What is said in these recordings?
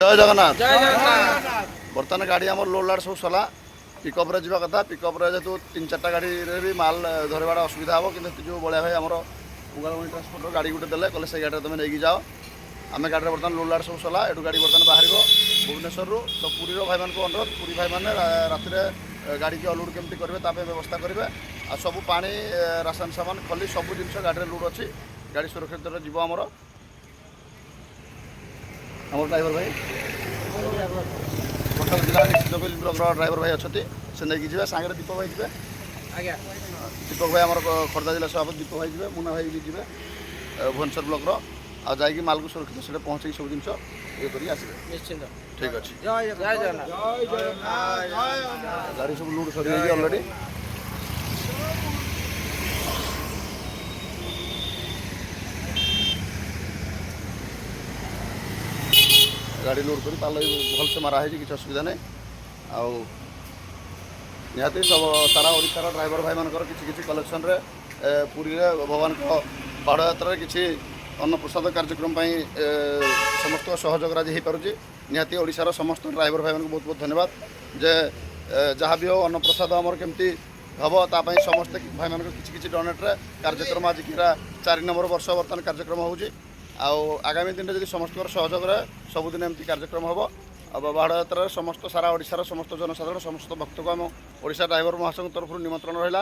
जय जगन्नाथ। जय जगन्नाथ। बर्तमान गाड़ी आम लोड लाड सब सला पिकअप्रे जा कथा पिकअप्रे जेहतु 3-4टा गाड़ी भी माल धरवार असुविधा हम कि जो बलिया भाई आम उगाड़ी ट्रांसपोर्टर गाड़ी गोटे देले कहले से गाड़ी तुम नहीं जाओ आम गाड़ी बर्तमान लोड लाड सब सला एटू गाड़ी बर्तमान बाहर भुवनेश्वर तो पुरी भाई मान अनुरोध पुरी भाई मैंने राति गाड़ी की अलोड केमती करेंगे ताप व्यवस्था करेंगे आ सब पानी राशन सामान खली सब जिन गाड़ी लोड अच्छी गाड़ी सुरक्षित जीव आमर ड्राइवर भाई कटक जिला निश्चित ब्लक ड्राइवर भाई अच्छा से नहीं जी सांगे दीपक भाई जी आज्ञा दीपक भाई आम खोर्धा जिला सभापति दीपक भाई जी मुना भाई भी जी भुवनेश्वर ब्लक आई माल को सुरक्षित से पहुँचे सब जिन ये कर निश्चिंत ठीक अच्छे जय जगन्नाथ। गाड़ी सब लुट सरी अलरेडी गाड़ी लोड कर भलसे मारा है किसी असुविधा नहीं आउ निहाती सब सारा ओडिशार ड्राइवर भाई मानकर किसी कलेक्शन रे पुरी रे भगवान को बाड़ यात्रा किसी अन्न प्रसाद कार्यक्रम समस्त सहयोग आज हो पारुଛି निहाती ओडिशार समस्त ड्राइवर भाई बहुत बहुत धन्यवाद जे जहाँ भी हो अन्न प्रसाद आमर केमती हम तापाई समस्ते भाई मान किसी डोनेट्रे कार्यक्रम आज 4 नंबर वर्ष बर्तमान कार्यक्रम होउछि आगामी दिन में समस्त सहयोग सबुदिन एमती कार्यक्रम हम बाड़ यात्रा समस्त सारा ओडिशार समस्त जनसाधारण समस्त भक्त को आम ओडिशा ड्राइवर महासंघ तरफ निमंत्रण रहा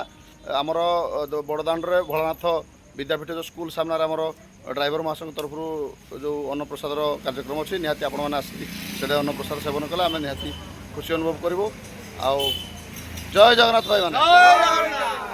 आमर बड़दाण्डे भोलानाथ विद्यापीठ जो स्कूल सामने आमर ड्राइवर महासंघ तरफ जो अन्न प्रसाद कार्यक्रम अच्छी निहाती आपण मैंने आसिक अन्न प्रसाद सेवन कले आम निहाती खुशी अनुभव करूँ जय जगन्नाथ भाई मैंने।